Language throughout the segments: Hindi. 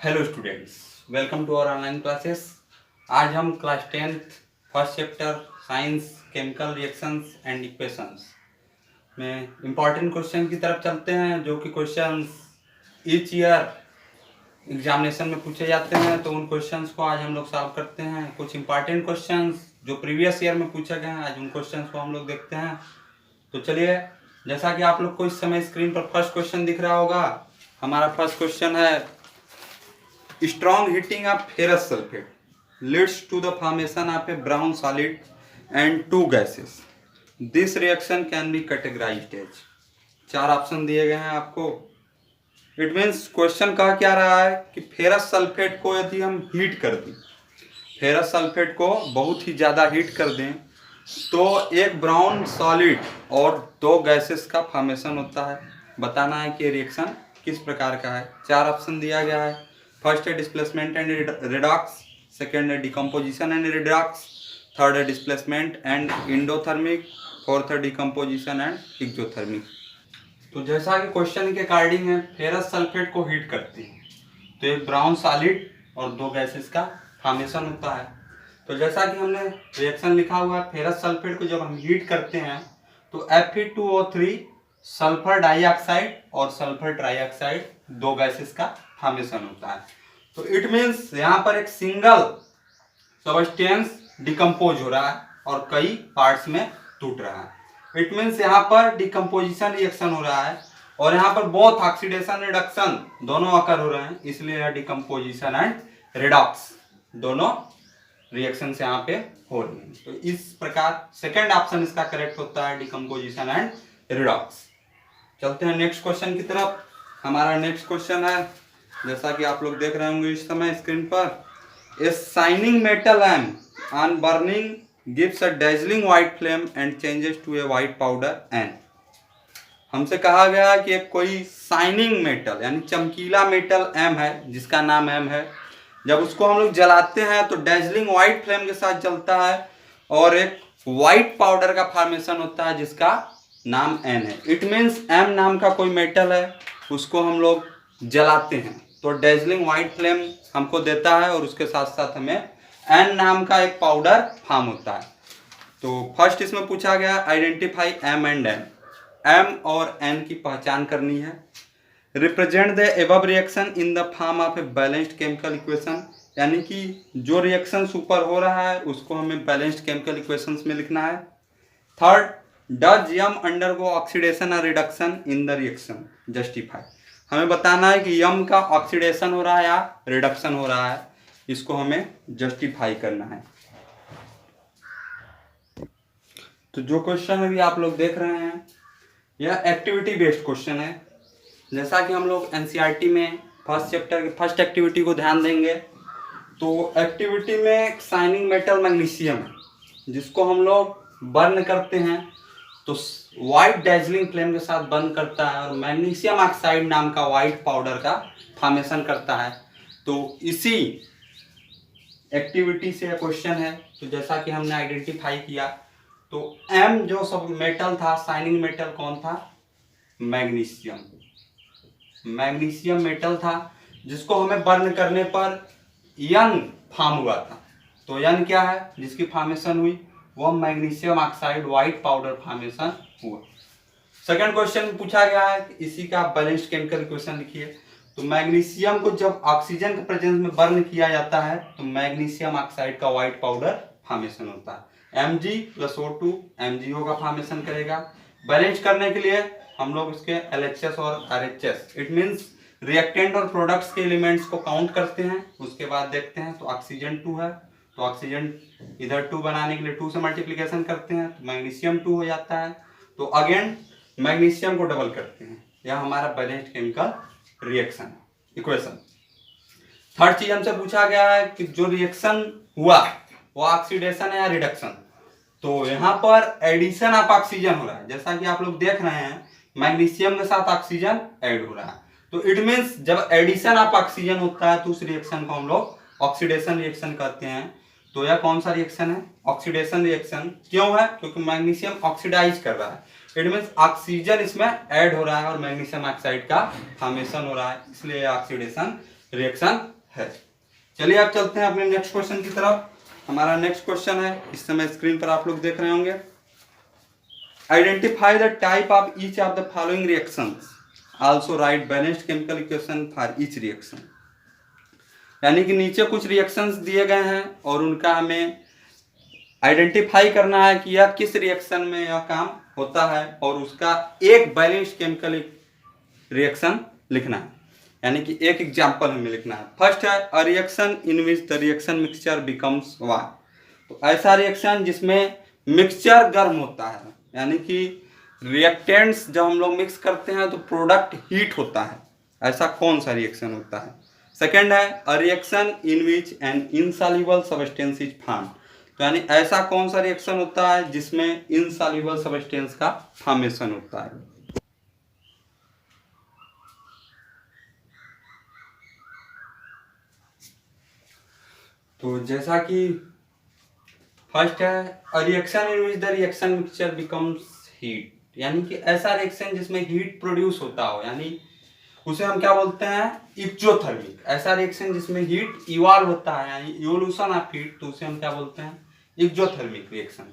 Hello students, welcome to our online classes. आज हम class 10th first chapter science chemical reactions and equations में इम्पॉर्टेंट क्वेश्चन की तरफ चलते हैं, जो कि क्वेश्चंस ईच ईयर एग्जामिनेशन में पूछे जाते हैं। तो उन क्वेश्चंस को आज हम लोग सॉल्व करते हैं। कुछ इंपॉर्टेंट क्वेश्चंस जो प्रीवियस ईयर में पूछे गए हैं, आज उन क्वेश्चंस को हम लोग देखते हैं। तो चलिए, जैसा कि आप लोग को इस समय स्क्रीन पर फर्स्ट क्वेश्चन दिख रहा होगा, हमारा फर्स्ट क्वेश्चन है strong heating of ferrous sulfate leads to the formation of a brown solid and two gases. This reaction can be categorized as। चार ऑप्शन दिए गए हैं आपको। इट मीन्स क्वेश्चन कह क्या रहा है कि फेरस सल्फेट को यदि हम हीट कर दें, फेरस सल्फेट को बहुत ही ज़्यादा हीट कर दें, तो एक ब्राउन सॉलिड और दो गैसेस का फॉर्मेशन होता है। बताना है कि रिएक्शन किस प्रकार का है। चार ऑप्शन दिया गया है। फर्स्ट है डिस्प्लेसमेंट एंड रिडॉक्स, सेकेंड है डिकम्पोजिशन एंड रिडॉक्स, थर्ड है डिस्प्लेसमेंट एंड इंडोथर्मिक, फोर्थ है डिकम्पोजिशन एंड एक्सोथर्मिक। तो जैसा कि क्वेश्चन के अकॉर्डिंग है, फेरस सल्फेट को हीट करती है तो एक ब्राउन सॉलिड और दो गैसेस का फॉर्मेशन होता है। तो जैसा कि हमने रिएक्शन लिखा हुआ है, फेरस सल्फेट को जब हम हीट करते हैं तो Fe2O3 सल्फर डाइऑक्साइड और सल्फर ट्राइऑक्साइड दो गैसेस का फॉर्मेशन होता है। तो इट मीन्स यहाँ पर एक सिंगल सब्सटेंस डिकम्पोज हो रहा है और कई पार्ट्स में टूट रहा है। इट मीन्स यहाँ पर डिकम्पोजिशन रिएक्शन हो रहा है और यहाँ पर बोथ ऑक्सीडेशन रिडक्शन दोनों अकर हो रहे हैं, इसलिए डिकम्पोजिशन एंड रिडॉक्स दोनों रिएक्शंस यहाँ पे हो रही हैं। तो इस प्रकार सेकेंड ऑप्शन इसका करेक्ट होता है, डिकम्पोजिशन एंड रिडॉक्स। चलते हैं नेक्स्ट क्वेश्चन की तरफ। हमारा नेक्स्ट क्वेश्चन है, जैसा कि आप लोग देख रहे होंगे इस समय स्क्रीन पर, a shining metal lamp on burning gives a dazzling white flame and changes to a white powder N. हमसे कहा गया कि एक कोई शाइनिंग मेटल यानी चमकीला मेटल एम है, जिसका नाम एम है, जब उसको हम लोग जलाते हैं तो डेजलिंग व्हाइट फ्लेम के साथ जलता है और एक व्हाइट पाउडर का फॉर्मेशन होता है जिसका नाम एन है। इट मीन्स एम नाम का कोई मेटल है, उसको हम लोग जलाते हैं तो डेजलिंग व्हाइट फ्लेम हमको देता है और उसके साथ साथ हमें एन नाम का एक पाउडर फॉर्म होता है। तो फर्स्ट इसमें पूछा गया identify M and N. M और एन की पहचान करनी है। Represent the above reaction in the form of a balanced chemical equation, यानी कि जो रिएक्शन ऊपर हो रहा है उसको हमें बैलेंस्ड केमिकल इक्वेशंस में लिखना है। थर्ड, डज यम अंडरगो ऑक्सीडेशन और reduction in the reaction, justify. हमें बताना है कि यम का ऑक्सीडेशन हो रहा है या रिडक्शन हो रहा है, इसको हमें जस्टिफाई करना है। तो जो क्वेश्चन अभी आप लोग देख रहे हैं यह एक्टिविटी बेस्ड क्वेश्चन है। जैसा कि हम लोग एनसीईआरटी में फर्स्ट चैप्टर की फर्स्ट एक्टिविटी को ध्यान देंगे, तो एक्टिविटी में शाइनिंग मेटल मैग्नीशियम है जिसको हम लोग बर्न करते हैं तो व्हाइट डेजलिंग फ्लेम के साथ बर्न करता है और मैग्नीशियम ऑक्साइड नाम का व्हाइट पाउडर का फॉर्मेशन करता है। तो इसी एक्टिविटी से क्वेश्चन है। तो जैसा कि हमने आइडेंटिफाई किया, तो एम जो सब मेटल था, शाइनिंग मेटल कौन था? मैग्नीशियम। मैग्नीशियम मेटल था जिसको हमें बर्न करने पर यन फॉर्म हुआ था। तो यन क्या है जिसकी फॉर्मेशन हुई? वो magnesium oxide white powder formation हुआ। सेकंड क्वेश्चन पूछा गया है कि इसी का बैलेंस्ड केमिकल इक्वेशन लिखिए। तो मैग्नीशियम को जब ऑक्सीजन के प्रेजेंस में बर्न किया जाता है तो मैग्नीशियम ऑक्साइड का व्हाइट पाउडर फॉर्मेशन होता है। Mg+O2 MgO का फॉर्मेशन करेगा। बैलेंस करने के लिए हम लोग उसके LHS और RHS, इट मीन्स रिएक्टेंट और प्रोडक्ट्स के एलिमेंट्स को काउंट करते हैं। उसके बाद देखते हैं तो ऑक्सीजन 2 है तो ऑक्सीजन इधर 2 बनाने के लिए 2 से मल्टीप्लिकेशन करते हैं तो मैग्नीशियम 2 हो जाता है। तो अगेन मैग्नीशियम को डबल करते हैं। यह हमारा balanced chemical reaction equation. Third चीज हमसे पूछा गया है कि जो रिएक्शन हुआ वो ऑक्सीडेशन है या रिडक्शन। तो यहाँ पर एडिशन ऑफ ऑक्सीजन हो रहा है। जैसा कि आप लोग देख रहे हैं मैग्नीशियम के साथ ऑक्सीजन ऐड हो रहा है। तो इट मीन्स जब एडिशन ऑफ ऑक्सीजन होता है तो उस रिएक्शन को हम लोग ऑक्सीडेशन रिएक्शन कहते हैं। तो यह कौन सा रिएक्शन है? Oxidation reaction. क्यों है? क्योंकि मैग्नीशियम ऑक्सीडाइज कर रहा है। इट मीन्स ऑक्सीजन इसमें ऐड हो रहा है और मैग्नीशियम ऑक्साइड का फॉर्मेशन हो रहा है, इसलिए ऑक्सीडेशन रिएक्शन है। चलिए आप चलते हैं अपने नेक्स्ट क्वेश्चन की तरफ। हमारा नेक्स्ट क्वेश्चन है, इस समय स्क्रीन पर आप लोग देख रहे होंगे। Identify the type of each of the following reactions, also right balanced chemical equation for each reaction. यानी कि नीचे कुछ रिएक्शंस दिए गए हैं और उनका हमें आइडेंटिफाई करना है कि यह किस रिएक्शन में यह काम होता है और उसका एक बैलेंस्ड केमिकल रिएक्शन लिखना है, यानी कि एक एग्जाम्पल हमें लिखना है। फर्स्ट है a reaction in which the reaction mixture becomes वाट। तो ऐसा रिएक्शन जिसमें मिक्सचर गर्म होता है, यानी कि रिएक्टेंट्स जब हम लोग मिक्स करते हैं तो प्रोडक्ट हीट होता है, ऐसा कौन सा रिएक्शन होता है। सेकेंड है a reaction in which N insoluble substance is formed. तो यानी ऐसा कौन सा रिएक्शन होता है जिसमें इनसॉल्युबल सब्सटेंस का फॉर्मेशन होता है। तो जैसा कि फर्स्ट है a reaction in which the reaction mixture becomes heat, यानी कि ऐसा रिएक्शन जिसमें हीट प्रोड्यूस होता हो, यानी उसे हम क्या बोलते हैं, एक्सोथर्मिक। ऐसा रिएक्शन जिसमें हीट इवॉल्व होता है, यानी इवोल्यूशन ऑफ हीट, तो उसे हम क्या बोलते हैं, एक्सोथर्मिक रिएक्शन।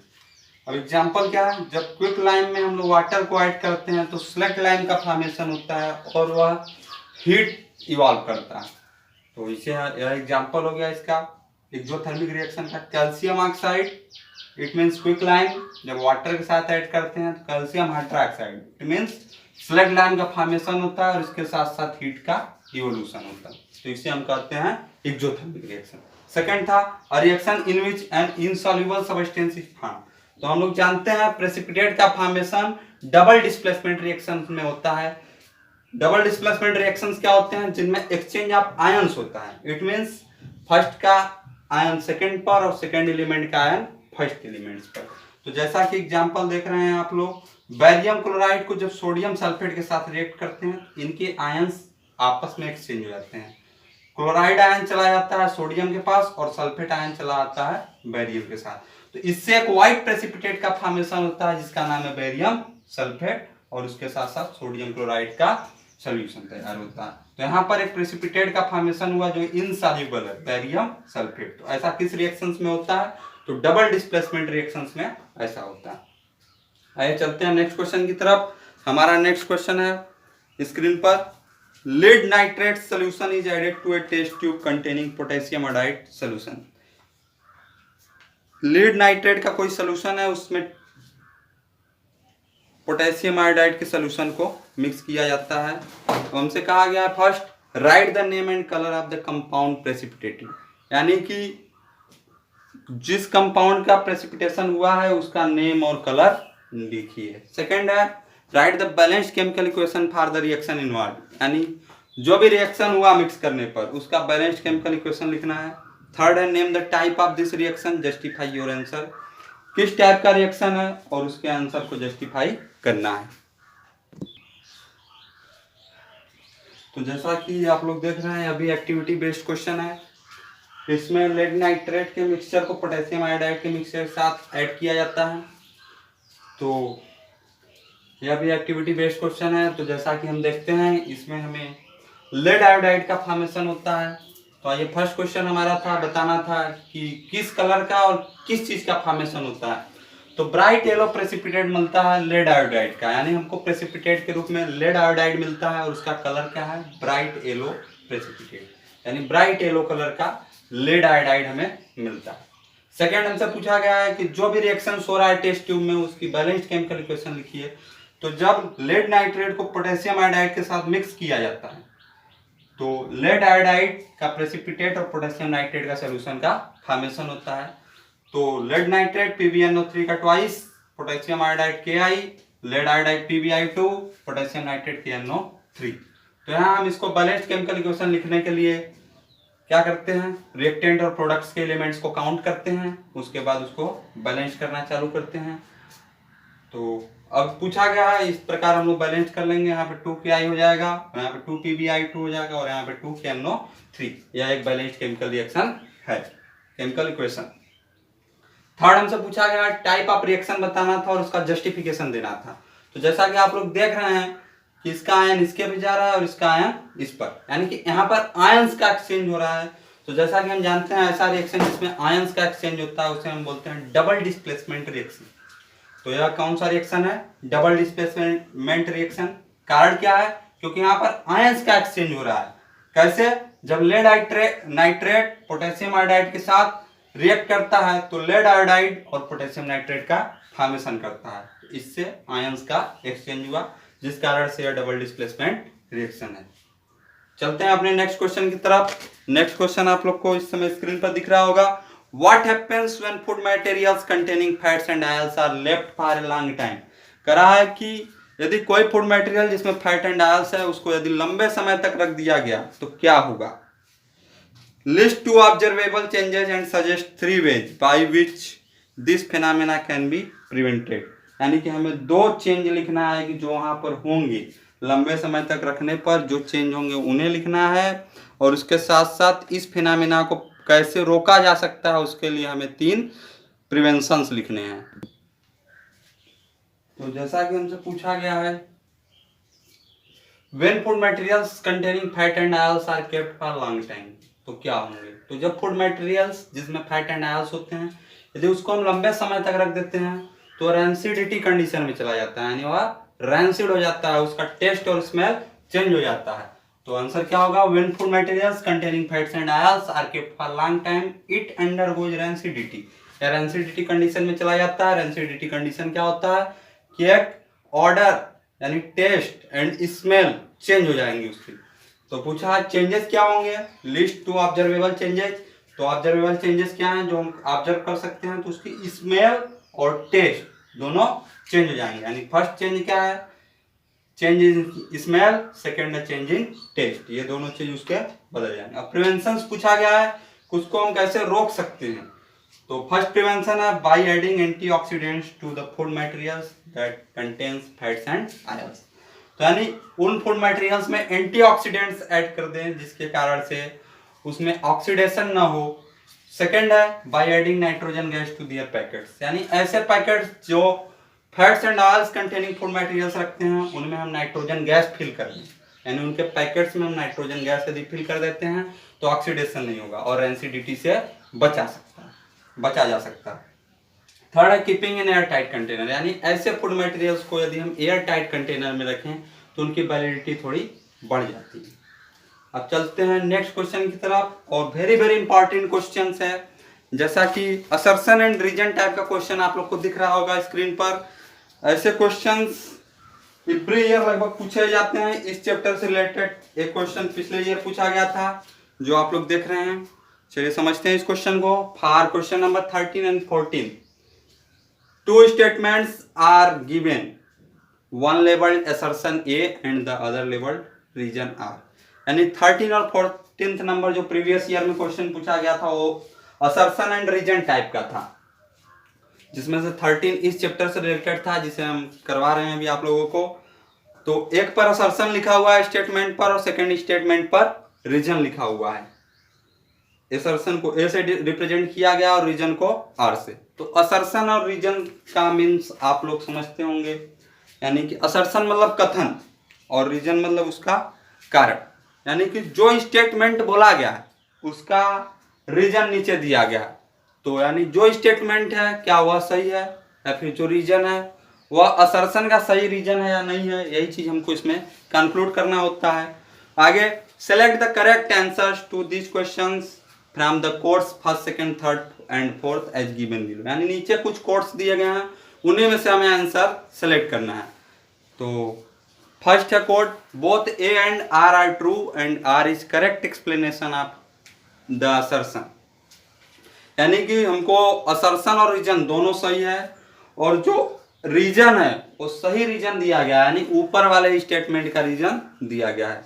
अब एग्जांपल क्या है, जब क्विक लाइम में हम लोग वाटर को ऐड करते हैं तो स्लग लाइम का फॉर्मेशन होता है और वह हीट इवॉल्व करता है। तो इसे यह एग्जांपल हो गया इसका एक्सोथर्मिक रिएक्शन का। Calcium oxide it means quick lime, जब वाटर के साथ ऐड करते हैं तो calcium hydroxide it means slug lime का फॉर्मेशन होता है और इसके साथ साथ हीट का इवोल्यूशन होता है, तो इसे हम कहते हैं एक्सोथर्मिक रिएक्शन। सेकंड था अ reaction in which N insoluble substance is formed. तो हम लोग जानते हैं प्रेसिपिटेट का फॉर्मेशन डबल डिस्प्लेसमेंट रिएक्शन में होता है। डबल डिस्प्लेसमेंट रिएक्शंस क्या होते हैं, जिनमें एक्सचेंज ऑफ आयंस होता है। इट मींस फर्स्ट का आयन सेकंड पर और सेकंड एलिमेंट का आयन फर्स्ट एलिमेंट्स पर। तो जैसा कि एग्जांपल देख रहे हैं आप लोग, बैरियम क्लोराइड को जब सोडियम सल्फेट के साथ रिएक्ट करते हैं इनके आयंस आपस में एक्सचेंज हो जाते हैं। क्लोराइड आयन चला जाता है सोडियम के पास और सल्फेट आयन चला आता है बैरियम के साथ, तो इससे एक व्हाइट प्रेसिपिटेट का फॉर्मेशन होता है जिसका नाम है बैरियम सल्फेट, और उसके साथ साथ सोडियम क्लोराइड का सॉल्यूशन तैयार होता है। तो यहाँ पर एक प्रेसिपिटेट का फॉर्मेशन हुआ जो इनसॉल्युबल है, बैरियम सल्फेट। तो ऐसा किस रिएक्शंस में होता है, तो डबल डिस्प्लेसमेंट रिएक्शंस में ऐसा होता है। आइए चलते हैं नेक्स्ट क्वेश्चन की तरफ। हमारा नेक्स्ट क्वेश्चन है स्क्रीन पर, lead nitrate solution is added to a test tube containing potassium iodide solution। Lead nitrate का कोई सोल्यूशन है, उसमें पोटेशियम आयोडाइड के सोल्यूशन को मिक्स किया जाता है। तो हमसे कहा गया है first right the name and colour of the compound precipitated, यानी कि जिस कंपाउंड का प्रेसिपिटेशन हुआ है उसका नेम और कलर लिखिए। सेकंड है right the balanced chemical equation for the reaction involve, यानी जो भी रिएक्शन हुआ मिक्स करने पर उसका बैलेंस्ड केमिकल इक्वेशन लिखना है। थर्ड है name the type of this reaction, justify your answer, किस टाइप का रिएक्शन है और उसके आंसर को जस्टिफाई करना है। तो जैसा कि आप लोग देख रहे हैं अभी एक्टिविटी बेस्ड क्वेश्चन है। इसमें लेड नाइट्रेट के मिक्सचर को पोटेशियम आयोडाइड के मिक्सचर के साथ ऐड किया जाता है। तो यह भी एक्टिविटी बेस्ड क्वेश्चन है। तो जैसा कि हम देखते हैं इसमें हमें लेड आयोडाइड का फॉर्मेशन होता है। तो ये फर्स्ट क्वेश्चन हमारा था, बताना था कि किस कलर का और किस चीज का फॉर्मेशन होता है। तो ब्राइट येलो प्रेसिपिटेट मिलता है लेड आयोडाइड का, यानी हमको प्रेसिपिटेट के रूप में लेड आयोडाइड मिलता है और उसका कलर क्या है, ब्राइट येलो प्रेसिपिटेट, यानी ब्राइट येलो कलर का लेड आयोडाइड हमें मिलता है। सेकेंड हमसे पूछा गया है कि जो भी रिएक्शन हो रहा है टेस्ट ट्यूब में उसकी बैलेंस्ड केमिकल इक्वेशन लिखिए। तो जब लेड नाइट्रेट को पोटेशियम आयोडाइड के साथ मिक्स किया जाता है तो लेड आयोडाइड का प्रेसिपिटेट और पोटेशियम नाइट्रेट का सॉल्यूशन का फॉर्मेशन होता है। तो लेड नाइट्रेट PbNO3 का twice, potassium iodide Ki, lead iodide PbI2, potassium nitrate KNO3। तो यहाँ हम इसको बैलेंस्ड केमिकल इक्वेशन लिखने के लिए क्या करते हैं, रिएक्टेंट और प्रोडक्ट्स के एलिमेंट्स को काउंट करते हैं, उसके बाद उसको बैलेंस करना चालू करते हैं। तो अब पूछा गया है इस प्रकार हम लोग बैलेंस कर लेंगे। यहाँ पे 2Ki हो जाएगा, यहाँ पे 2PbI2 हो जाएगा और यहाँ पे 2KNO3। यह एक बैलेंस्ड केमिकल रिएक्शन है, केमिकल इक्वेशन। थर्ड हमसे पूछा गया टाइप ऑफ रिएक्शन बताना था और उसका जस्टिफिकेशन देना था। तो जैसा कि आप लोग देख रहे हैं कि इसका आयन इसके पे जा रहा है और इसका आयन इस पर, यानी कि यहाँ पर आयंस का एक्सचेंज हो रहा है। तो जैसा कि हम जानते हैं ऐसा रिएक्शन जिसमें आयंस का एक्सचेंज होता है उसे हम बोलते हैं डबल डिस्प्लेसमेंट रिएक्शन। तो यह कौन सा रिएक्शन है? Double displacement reaction. कारण क्या है? क्योंकि यहाँ पर आयंस का एक्सचेंज हो रहा है। कैसे? जब लेड नाइट्रेट पोटेशियम आयोडाइड के साथ रिएक्ट करता है तो लेड आयोडाइड और पोटेशियम नाइट्रेट का फॉर्मेशन करता है, इससे आयंस का एक्सचेंज हुआ, जिस कारण से यह डबल डिस्प्लेसमेंट रिएक्शन है। चलते हैं अपने नेक्स्ट क्वेश्चन की तरफ। नेक्स्ट क्वेश्चन आप लोग को इस समय स्क्रीन पर दिख रहा होगा। What happens when food materials containing fats and oils are left for a long time? कह रहा है कि यदि कोई फूड मटेरियल जिसमें फैट एंड ऑयल्स है उसको यदि लंबे समय तक रख दिया गया तो क्या होगा? List 2 observable changes and suggest 3 ways by which this phenomena can be prevented। यानी कि हमें 2 चेंज लिखना है कि जो वहां पर होंगे लंबे समय तक रखने पर जो चेंज होंगे उन्हें लिखना है, और उसके साथ साथ इस फिनोमेना को कैसे रोका जा सकता है उसके लिए हमें 3 प्रिवेंशंस लिखने हैं। तो जैसा कि हमसे पूछा गया है, when food materials containing fat and oils are kept for long time, तो क्या होंगे? तो जब फूड मटेरियल्स जिसमें फैट एंड ऑयल्स होते हैं यदि उसको हम लंबे समय तक रख देते हैं तो रैंसिडिटी कंडीशन में चला जाता है, यानी वह रैंसिड हो जाता है, उसका टेस्ट और स्मेल चेंज हो जाता है। तो आंसर क्या होगा? When food materials containing fats and oils are kept for long time it undergoes rancidity. या रैंसिडिटी कंडीशन में चला जाता है। रैंसिडिटी कंडीशन क्या होता है कि एक ऑर्डर यानी टेस्ट एंड स्मेल चेंज हो जाएंगे उसकी। तो पूछा चेंजेस क्या होंगे? List 2 observable changes. तो ऑब्जर्वेबल चेंजेस क्या हैं जो हम ऑब्जर्व कर सकते हैं? तो उसकी स्मेल और टेस्ट दोनों चेंज हो जाएंगे। यानी फर्स्ट चेंज क्या है? चेंज इन स्मेल, सेकेंड है चेंज इन टेस्ट, ये दोनों चीज उसके बदल जाएंगे। अब प्रिवेंशन पूछा गया है, उसको हम कैसे रोक सकते हैं? तो फर्स्ट प्रिवेंशन है by adding antioxidants to the food materials that contains fats and oils. तो यानी उन फूड मटेरियल्स में एंटीऑक्सीडेंट्स ऐड कर दें जिसके कारण से उसमें ऑक्सीडेशन ना हो। सेकेंड है by adding nitrogen gas to their packets, यानी ऐसे पैकेट्स जो fats and oils containing food materials रखते हैं उनमें हम नाइट्रोजन गैस फिल कर दें, यानी उनके पैकेट्स में हम नाइट्रोजन गैस यदि फिल कर देते हैं तो ऑक्सीडेशन नहीं होगा और एसिडिटी से बचा जा सकता है। थर्ड है keeping in air tight container, यानी ऐसे फूड मटेरियल्स को यदि हम एयर टाइट कंटेनर में रखें तो उनकी वैलिडिटी थोड़ी बढ़ जाती है। अब चलते हैं नेक्स्ट क्वेश्चन की तरफ, और वेरी वेरी इंपॉर्टेंट क्वेश्चन है, जैसा कि असर्शन एंड रीजन टाइप का क्वेश्चन आप लोग को दिख रहा होगा स्क्रीन पर। ऐसे क्वेश्चंस एवरी ईयर लगभग पूछे जाते हैं। इस चैप्टर से रिलेटेड एक क्वेश्चन पिछले ईयर पूछा गया था जो आप लोग देख रहे हैं। चलिए समझते हैं इस क्वेश्चन को। For question number 13 and 14 2 statements are given, one labeled assertion A and the other labeled region R। यानी 13 और 14th नंबर जो प्रीवियस ईयर में क्वेश्चन पूछा गया था वो असर्शन एंड रीजन टाइप का था, जिसमें से 13 इस चैप्टर से रिलेटेड था जिसे हम करवा रहे हैं अभी आप लोगों को। तो एक पर असर्शन लिखा हुआ है स्टेटमेंट पर और सेकंड स्टेटमेंट पर रीजन लिखा हुआ है। असर्शन को ए से रिप्रेजेंट किया गया और रीजन को आर से। तो असर्शन और रीजन का मीन्स आप लोग समझते होंगे, यानी कि असर्शन मतलब कथन और रीजन मतलब उसका कारण, यानी कि जो स्टेटमेंट बोला गया है उसका रीजन नीचे दिया गया है। तो यानी जो स्टेटमेंट है क्या वह सही है या फिर जो रीजन है वह असर्शन का सही रीजन है या नहीं है, यही चीज हमको इसमें कंक्लूड करना होता है। आगे select the correct answers to this questions from the codes first second third and fourth as given below, यानी नीचे कुछ कोट्स दिए गए हैं उन्हीं में से हमें आंसर सेलेक्ट करना है। तो फर्स्ट है code, both A and R are true and R is correct explanation of the assertion, यानी कि हमको असर्शन और रीजन दोनों सही है और जो रीजन है वो सही रीजन दिया गया है, यानी ऊपर वाले स्टेटमेंट का रीजन दिया गया है।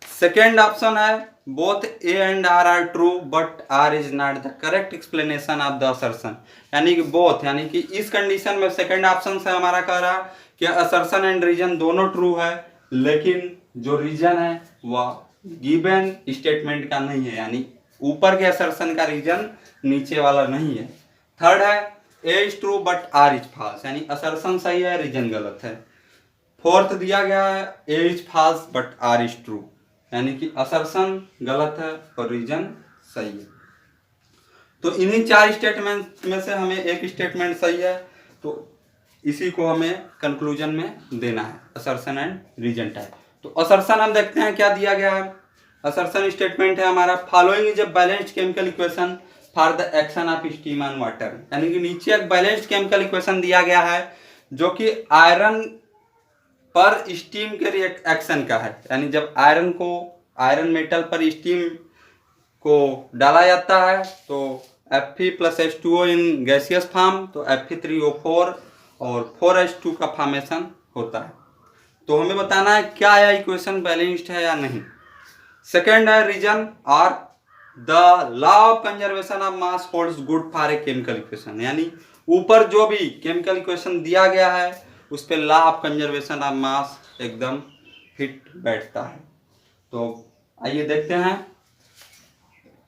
सेकेंड ऑप्शन है both A and R are true but R is not the correct explanation of the assertion, यानी कि बोथ, यानी कि इस कंडीशन में सेकेंड ऑप्शन से हमारा कह रहा कि असर्शन एंड रीजन दोनों ट्रू है, लेकिन जो रीजन है वह गिवन स्टेटमेंट का नहीं है, यानी ऊपर के असर्शन का रीजन नीचे वाला नहीं है। थर्ड है A is true but R is false, यानी असर्शन सही है रीजन गलत है। फोर्थ दिया गया है A is false but R is true, यानी कि असर्शन गलत है और रीजन सही है। तो इन्हीं 4 स्टेटमेंट में से हमें एक स्टेटमेंट सही है, तो इसी को हमें कंक्लूजन में देना है, असर्शन एंड रीजन टाइप। तो असर्शन हम देखते हैं क्या दिया गया है। असर्शन स्टेटमेंट है हमारा, following is a balanced chemical equation for the action of steam on water, यानी कि नीचे एक बैलेंस्ड केमिकल इक्वेशन दिया गया है जो कि आयरन पर स्टीम के रिएक्शन का है, यानी जब आयरन मेटल पर स्टीम को डाला जाता है तो Fe+H2O इन गैसियस फॉर्म, तो Fe3O4 और 4H2 का फॉर्मेशन होता है। तो हमें बताना है क्या यह इक्वेशन बैलेंस्ड है या नहीं। सेकेंड है रीजन, और the law of conservation of mass holds good for a chemical equation, यानी ऊपर जो भी केमिकल इक्वेशन दिया गया है उस पर law of conservation of mass एकदम फिट बैठता है। तो आइए देखते हैं,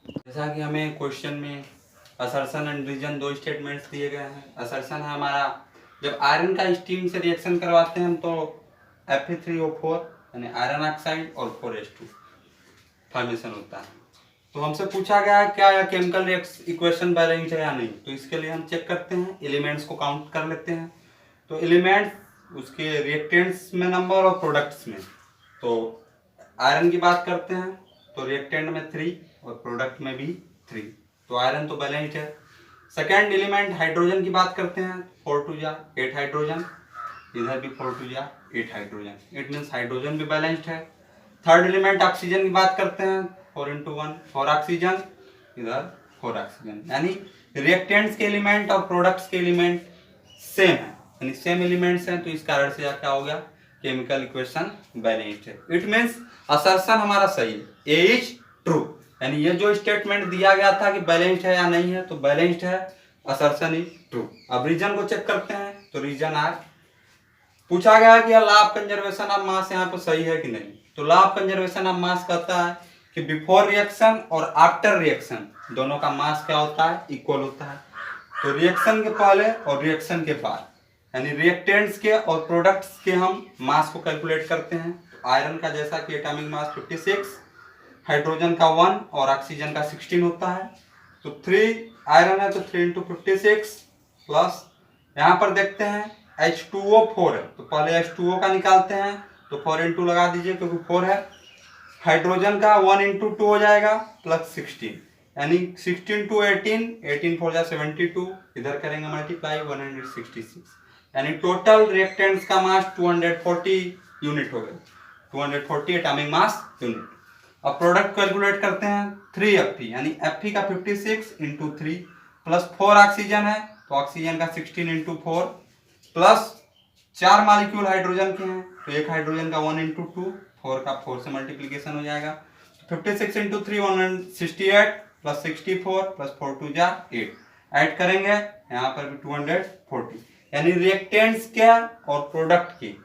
जैसा कि हमें क्वेश्चन में असर्शन एंड रीजन 2 स्टेटमेंट्स दिए गए हैं। असर्शन है हमारा, जब आयरन का स्टीम से रिएक्शन करवाते हैं तो Fe3O4 यानी आयरन ऑक्साइड और 4H2 फॉर्मेशन होता है। तो हमसे पूछा गया है क्या यह केमिकल इक्वेशन बैलेंस्ड है या नहीं। तो इसके लिए हम चेक करते हैं, एलिमेंट्स को काउंट कर लेते हैं। तो एलिमेंट्स उसके रिएक्टेंट्स में नंबर और प्रोडक्ट्स में, तो आयरन की बात करते हैं तो रिएक्टेंट में 3 और प्रोडक्ट में भी 3, तो आयरन तो बैलेंस्ड है। सेकेंड एलिमेंट हाइड्रोजन की बात करते हैं, 4 2 जा 8 हाइड्रोजन, इधर भी 4 2 जा 8 हाइड्रोजन, इट मीन्स हाइड्रोजन भी बैलेंस्ड है। थर्ड एलिमेंट ऑक्सीजन की बात करते हैं, 4 × 1 4 ऑक्सीजन, इधर 4 ऑक्सीजन, यानी रिएक्टेंट्स के एलिमेंट और प्रोडक्ट्स के एलिमेंट सेम है, यानी सेम एलिमेंट्स हैं, तो इस कारण से क्या हो गया, केमिकल इक्वेशन बैलेंस्ड है। इट मीन्स असर्शन हमारा सही है, ए इज ट्रू, यानी ये जो स्टेटमेंट दिया गया था कि बैलेंस्ड है या नहीं है, तो बैलेंस्ड है, असर्शन इज ट्रू। अब रीजन को चेक करते हैं, तो रीजन आर पूछा गया कि law of conservation of mass यहाँ पे सही है कि नहीं। तो law of conservation of mass कहता है कि बिफोर रिएक्शन और आफ्टर रिएक्शन दोनों का मास क्या होता है, इक्वल होता है। तो रिएक्शन के पहले और रिएक्शन के बाद, यानी रिएक्टेंट्स के और प्रोडक्ट्स के हम मास को कैलकुलेट करते हैं। तो आयरन का जैसा कि एटॉमिक मास 56, हाइड्रोजन का 1 और ऑक्सीजन का 16 होता है। तो 3 आयरन है तो 3 × 56 प्लस यहाँ पर देखते हैं H2O 4 है, तो पहले H2O का निकालते हैं, तो 4 × 2 लगा दीजिए क्योंकि 4 है। हाइड्रोजन का 1 × 2 हो जाएगा प्लस 16, यानी 16 × 18, 18 4 जा 72, इधर करेंगे मल्टीप्लाई 166, यानी टोटल रिएक्टेंट्स का मास 240 यूनिट हो गया, 240 एटॉमिक मास यूनिट। अब प्रोडक्ट कैलकुलेट करते हैं, 3 Fe, यानी Fe का 56 × 3 प्लस 4 ऑक्सीजन है, तो ऑक्सीजन का 16 × 4 प्लस 4 मॉलिक्यूल हाइड्रोजन के हैं, तो एक हाइड्रोजन का 1 × 2, 4 का 4 से मल्टीप्लीकेशन हो जाएगा, तो 56 × 3 168 प्लस 64 प्लस 4 2 जा 8, ऐड करेंगे यहाँ पर भी 240, यानी रिएक्टेंट्स के और प्रोडक्ट की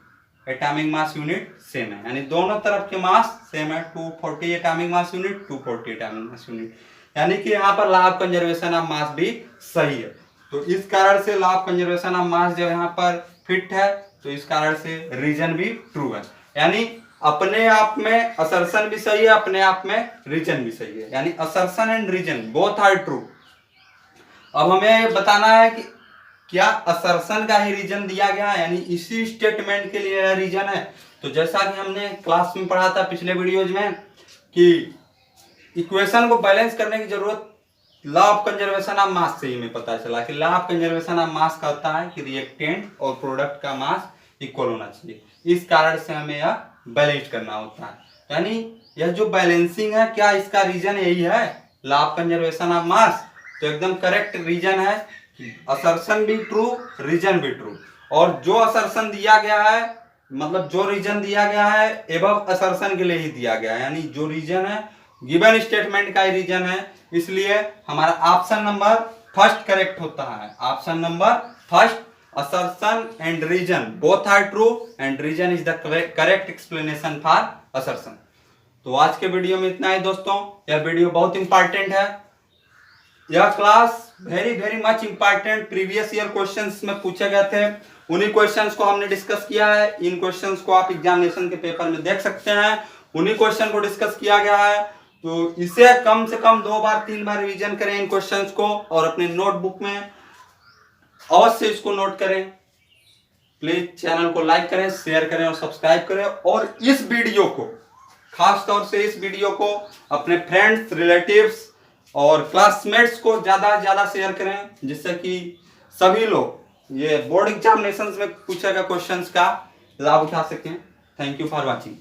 एटॉमिक मास यूनिट सेम है, यानी दोनों तरफ के मास सेम है, 240 atomic mass unit 240 atomic mass unit, यानी कि यहाँ पर law of conservation of mass भी सही है। तो इस कारण से law of conservation of mass जब यहाँ पर फिट है, तो इस कारण से रीजन भी ट्रू है, यानी अपने आप में असर्शन भी सही है, अपने आप में रीजन भी सही है, यानी assertion and reason both are true. अब हमें बताना है कि क्या असर्शन का ही रीजन दिया गया है, यानी इसी स्टेटमेंट के लिए रीजन है। तो जैसा कि हमने क्लास में पढ़ा था पिछले वीडियोज में कि इक्वेशन को बैलेंस करने की जरूरत law of conservation of mass से ही हमें पता चला कि law of conservation of mass कहता है कि रिएक्टेंट और प्रोडक्ट का मास इक्वल होना चाहिए, इस कारण से हमें यह बैलेंस करना होता है, यानी यह जो बैलेंसिंग है, क्या इसका रीजन यही है, law of conservation of mass. तो एकदम करेक्ट रीजन है, असर्शन भी ट्रू, रीजन भी ट्रू, और जो असर्शन दिया गया है, मतलब जो रीजन दिया गया है एबव असर्शन के लिए ही दिया गया है, यानी जो रीजन है गिवन स्टेटमेंट का ही रीजन है, इसलिए हमारा ऑप्शन नंबर फर्स्ट करेक्ट होता है। Option number first, assertion and reason both are true and reason is the correct explanation for assertion. तो आज के वीडियो में इतना ही दोस्तों, यह वीडियो बहुत इंपॉर्टेंट है, यह class very much important previous year questions में पूछे गए थे, उन्हीं क्वेश्चंस को हमने डिस्कस किया है। इन क्वेश्चंस को आप एग्जामिनेशन के पेपर में देख सकते हैं, उन्हीं क्वेश्चन को डिस्कस किया गया है। तो इसे कम से कम 2 बार 3 बार रिवीजन करें इन क्वेश्चंस को, और अपने नोटबुक में अवश्य इसको नोट करें। प्लीज चैनल को लाइक करें, शेयर करें और सब्सक्राइब करें, और इस वीडियो को, खास तौर से इस वीडियो को अपने फ्रेंड्स, रिलेटिव्स और क्लासमेट्स को ज्यादा से ज्यादा शेयर करें, जिससे कि सभी लोग ये बोर्ड एग्जामिनेशन में पूछे गए क्वेश्चंस का लाभ उठा सकें। Thank you for watching.